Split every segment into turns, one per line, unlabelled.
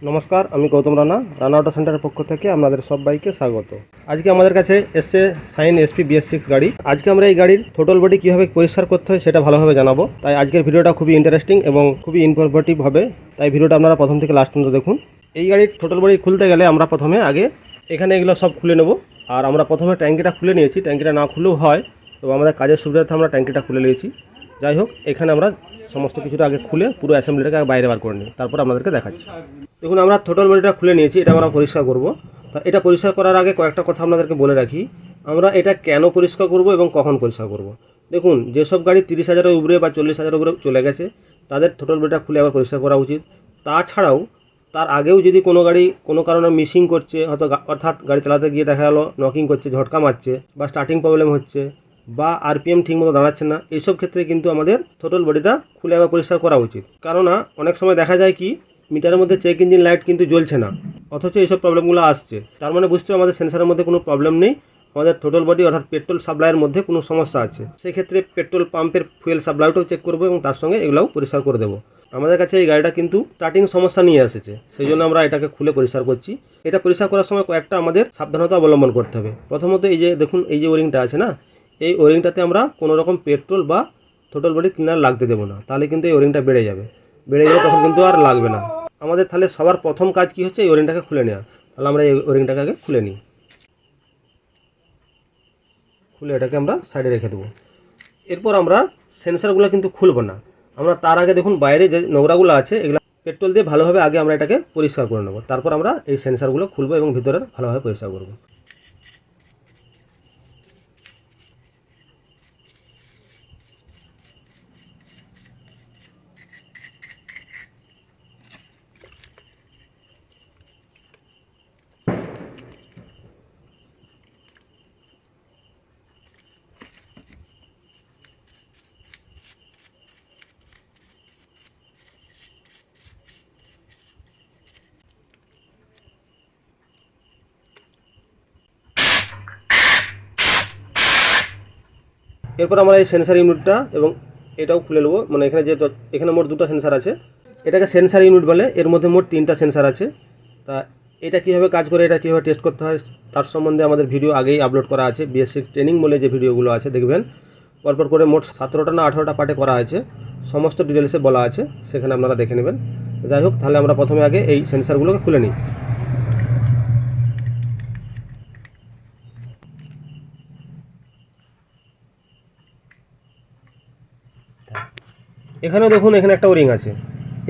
নমস্কার, আমি গৌতম রানা, রানা অটো সেন্টারের পক্ষ থেকে আপনাদের সবাইকে স্বাগত। আজকে আমাদের কাছে এসছে সাইন এসপি BS6 গাড়ি। আজকে আমরা এই গাড়ির টোটাল বডি কীভাবে পরিষ্কার করতে হয় সেটা ভালোভাবে জানাবো। তাই আজকের ভিডিওটা খুবই ইন্টারেস্টিং এবং খুবই ইনফরমেটিভ হবে, তাই ভিডিওটা আপনারা প্রথম থেকে লাস্ট পর্যন্ত দেখুন। এই গাড়ির টোটাল বডি খুলতে গেলে আমরা প্রথমে এখানে এগুলো সব খুলে নেব। আর আমরা প্রথমে ট্যাঙ্কিটা খুলে নিয়েছি, ট্যাঙ্কিটা না খুলেও হয়, তো আমাদের কাজের সুবিধার্থে আমরা ট্যাঙ্কিটা খুলে নিয়েছি। যাই হোক, এখানে আমরা সমস্ত কিছুটা আগে খুলে পুরো অ্যাসেম্বলিটাকে বাইরে বার করে নিই, তারপর আপনাদেরকে দেখাচ্ছি। দেখুন, আমরা টোটাল বডিটা খুলে নিয়েছি, এটা আমরা পরিষ্কার করব। তা এটা পরিষ্কার করার আগে কয়েকটা কথা আপনাদেরকে বলে রাখি, আমরা এটা কেন পরিষ্কার করব এবং কখন পরিষ্কার করব। দেখুন, যেসব গাড়ি 30,000-এর উপরে বা 40,000-এর উপরে চলে গেছে তাদের টোটাল বডিটা খুলে আবার পরিষ্কার করা উচিত। তাছাড়াও তার আগেও যদি কোনো গাড়ি কোনো কারণে মিসিং করছে, হয়তো অর্থাৎ গাড়ি চালাতে গিয়ে দেখা গেলো নকিং করছে, ঝটকা মারছে, বা স্টার্টিং প্রবলেম হচ্ছে, বা RPM ঠিকমতো দাঁড়াচ্ছে না, এইসব ক্ষেত্রে কিন্তু আমাদের টোটাল বডিটা খুলে আবার পরিষ্কার করা উচিত। কারণ অনেক সময় দেখা যায় কি, মিটারের মধ্যে চেক ইঞ্জিন লাইট কিন্তু জ্বলছে না, অথচ এইসব প্রবলেমগুলো আসছে। তার মানে বুঝতে হবে আমাদের সেন্সারের মধ্যে কোনো প্রবলেম নেই, আমাদের টোটাল বডি অর্থাৎ পেট্রোল সাপ্লাইয়ের মধ্যে কোনো সমস্যা আছে। সেক্ষেত্রে পেট্রোল পাম্পের ফুয়েল সাপ্লাইটাও চেক করবো এবং তার সঙ্গে এগুলোও পরিষ্কার করে দেবো। আমাদের কাছে এই গাড়িটা কিন্তু স্টার্টিং সমস্যা নিয়ে এসেছে, সেই জন্য আমরা এটাকে খুলে পরিষ্কার করছি। এটা পরিষ্কার করার সময় কয়েকটা আমাদের সাবধানতা অবলম্বন করতে হবে। প্রথমত এই যে দেখুন, এই যে ওরিংটা আছে না, এই ওরিংটাতে আমরা কোনো রকম পেট্রোল বা টোটাল বডি ক্লিনার লাগতে দেবো না, তাহলে কিন্তু এই ওরিংটা বেড়ে যাবে তখন কিন্তু আর লাগবে না। আমাদের তাহলে সবার প্রথম কাজ কি হচ্ছে, এই ওরিংটাকে খুলে নেওয়া। তাহলে আমরা এই ওরিংটাকে আগে খুলে নিই, খুলে এটাকে আমরা সাইডে রেখে দেবো। এরপর আমরা সেন্সারগুলো কিন্তু খুলবো না, আমরা তার আগে দেখুন বাইরে যে নোংরাগুলো আছে এগুলো পেট্রোল দিয়ে ভালোভাবে আগে আমরা এটাকে পরিষ্কার করে নেবো, তারপর আমরা এই সেন্সারগুলো খুলবো এবং ভিতরে ভালোভাবে পরিষ্কার করবো। এরপর আমরা এই সেন্সার ইউনিটটা এবং এটাও খুলে নেবো। মানে এখানে মোট দুটো সেন্সার আছে, এটাকে সেন্সার ইউনিট বলে। এর মধ্যে মোট 3টা সেন্সার আছে। তা এটা কীভাবে কাজ করে, এটা কীভাবে টেস্ট করতে হয় তার সম্বন্ধে আমাদের ভিডিও আগেই আপলোড করা আছে। BS6 ট্রেনিং বলে যে ভিডিওগুলো আছে দেখবেন, পরপর করে মোট 17টা না 18টা পার্টে করা আছে, সমস্ত ডিটেলসে বলা আছে, সেখানে আপনারা দেখে নেবেন। যাই হোক, তাহলে আমরা প্রথমে আগে এই সেন্সারগুলোকে খুলে নিই। এখানেও দেখুন, এখানে একটা ওরিং আছে,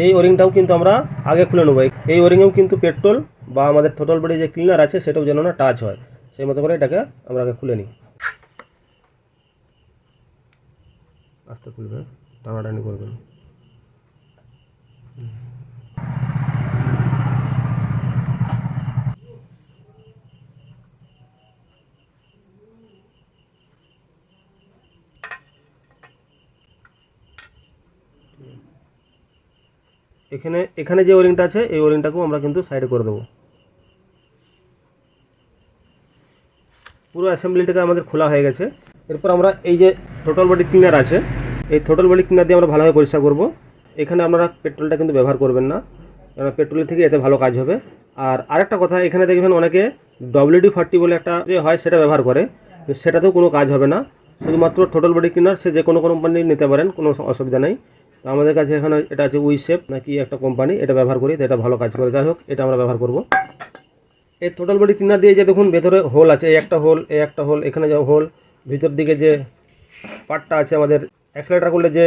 এই ওরিংটাও কিন্তু আমরা আগে খুলে নেবো। এই ওরিংয়েও কিন্তু পেট্রোল বা আমাদের টোটাল বডি যে ক্লিনার আছে সেটাও যেন না টাচ হয়, সেই মতো করে এটাকে আমরা আগে খুলে নিই। আস্তে খুলবে, টানাটানি করবেন। এখানে যে ওরিংটা আছে এই ওরিংটাকেও আমরা কিন্তু সাইডে করে দেবো। পুরো অ্যাসেম্বলিটাকে আমাদের খোলা হয়ে গেছে। এরপর আমরা এই যে টোটাল বডি ক্লিনার আছে, এই টোটাল বডি ক্লিনার দিয়ে আমরা ভালোভাবে পরিষ্কার করব। এখানে আপনারা পেট্রোলটা কিন্তু ব্যবহার করবেন না, কারণ পেট্রোলের থেকে এতে ভালো কাজ হবে। আর আরেকটা কথা, এখানে দেখবেন অনেকে WD-40 বলে একটা যে হয় সেটা ব্যবহার করে, সেটাতেও কোনো কাজ হবে না। শুধুমাত্র টোটাল বডি ক্লিনার সে যে কোনো কোম্পানি নিতে পারেন, কোনো অসুবিধা নেই। তো আমাদের কাছে এখানে এটা আছে উইশেপ নাকি একটা কোম্পানি, এটা ব্যবহার করি, তো এটা ভালো কাজ করে। যাই হোক, এটা আমরা ব্যবহার করব। এই টোটাল বডি ক্লিনার দিয়ে যে দেখুন ভেতরে হোল আছে, এই একটা হোল, এখানে যে হোল, ভিতর দিকে যে পার্টটা আছে আমাদের অ্যাক্সেলারেটর করলে যে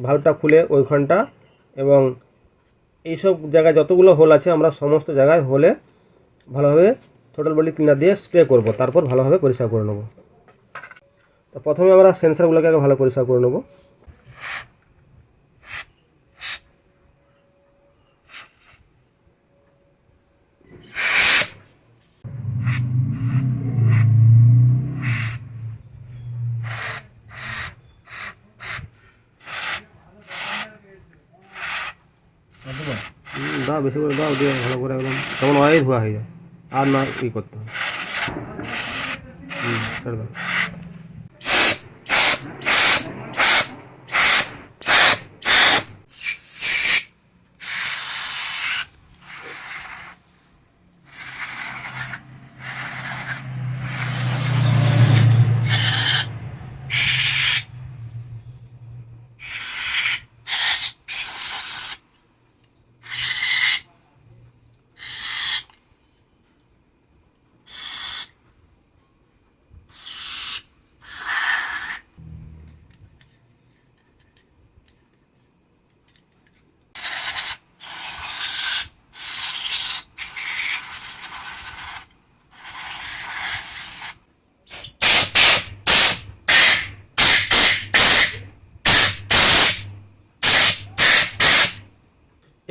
ভালভটা খুলে ওইখানটা, এবং এইসব জায়গায় যতগুলো হোল আছে আমরা সমস্ত জায়গায় হোলে ভালোভাবে টোটাল বডি ক্লিনার দিয়ে স্প্রে করব, তারপর ভালোভাবে পরিষ্কার করে নেব। তো প্রথমে আমরা সেন্সারগুলোকে আগে ভালো পরিষ্কার করে নেব। দাও, বেশি করে দাও, দিয়ে ভালো করে একদম তখন অয়েল ধোয়া হয়ে যায়, আর না করতে হবে। ছেড়ে দাও।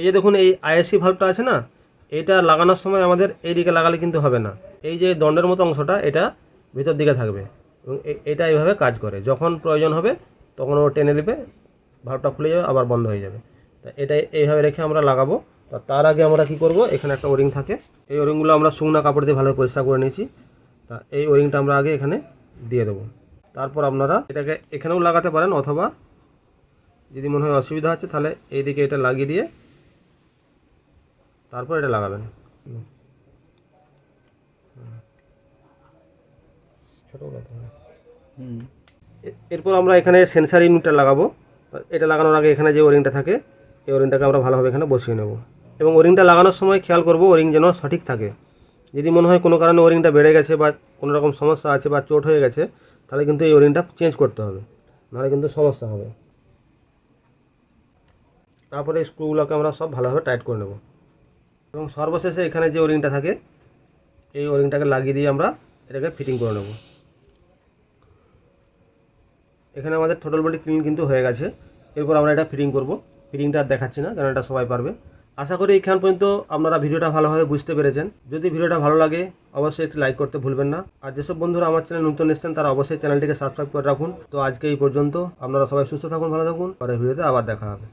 এই যে দেখুন এই আইএসসি ভাল্বটা আছে না, এটা লাগানোর সময় আমাদের এই দিকে লাগালে কিন্তু হবে না, এই যে দণ্ডের মতো অংশটা এটা ভিতর দিকে থাকবে এবং এটা এইভাবে কাজ করে। যখন প্রয়োজন হবে তখন ও টেনে নেবে, ভাল্বটা খুলে যাবে, আবার বন্ধ হয়ে যাবে। তা এটা এইভাবে রেখে আমরা লাগাবো। তার আগে আমরা কি করব, এখানে একটা ওরিং থাকে, এই ওরিংগুলো আমরা শুকনো কাপড় দিয়ে ভালো পরিষ্কার করে নিয়েছি। তা এই ওরিংটা আমরা আগে এখানে দিয়ে দেবো। তারপর আপনারা এটাকে এখানেও লাগাতে পারেন, অথবা যদি মনে হয় অসুবিধা হচ্ছে তাহলে এইদিকে এটা লাগিয়ে দিয়ে তারপর এটা লাগাবেন। এরপর আমরা এখানে সেন্সার ইউনিটটা লাগাবো। এটা লাগানোর আগে এখানে যে ওরিংটা থাকে এই ওরিংটাকে আমরা ভালোভাবে এখানে বসিয়ে নেব এবং ওরিংটা লাগানোর সময় খেয়াল করব ওরিং যেন সঠিক থাকে। যদি মনে হয় কোনো কারণে ওরিংটা বেড়ে গেছে বা কোনো রকম সমস্যা আছে বা চোট হয়ে গেছে তাহলে কিন্তু এই ওরিংটা চেঞ্জ করতে হবে, নাহলে কিন্তু সমস্যা হবে। তারপরে এই স্ক্রুগুলোকে আমরা সব ভালোভাবে টাইট করে নেব এবং সর্বশেষে এখানে যে ওরিংটা থাকে এই ওরিংটাকে লাগিয়ে দিয়ে আমরা এটাকে ফিটিং করে নেব। এখানে আমাদের টোটাল বডি ক্লিন কিন্তু হয়ে গেছে। এরপর আমরা এটা ফিটিং করব। ফিটিংটা আর দেখাচ্ছি না, কারণ এটা সবাই পারবে। আশা করি এইখান পর্যন্ত আপনারা ভিডিওটা ভালোভাবে বুঝতে পেরেছেন। যদি ভিডিওটা ভালো লাগে অবশ্যই একটি লাইক করতে ভুলবেন না। আর যেসব বন্ধুরা আমার চ্যানেল নতুন এসেছেন তারা অবশ্যই চ্যানেলটিকে সাবস্ক্রাইব করে রাখুন। তো আজকে এই পর্যন্ত, আপনারা সবাই সুস্থ থাকুন, ভালো থাকুন, পরের ভিডিওতে আবার দেখা হবে।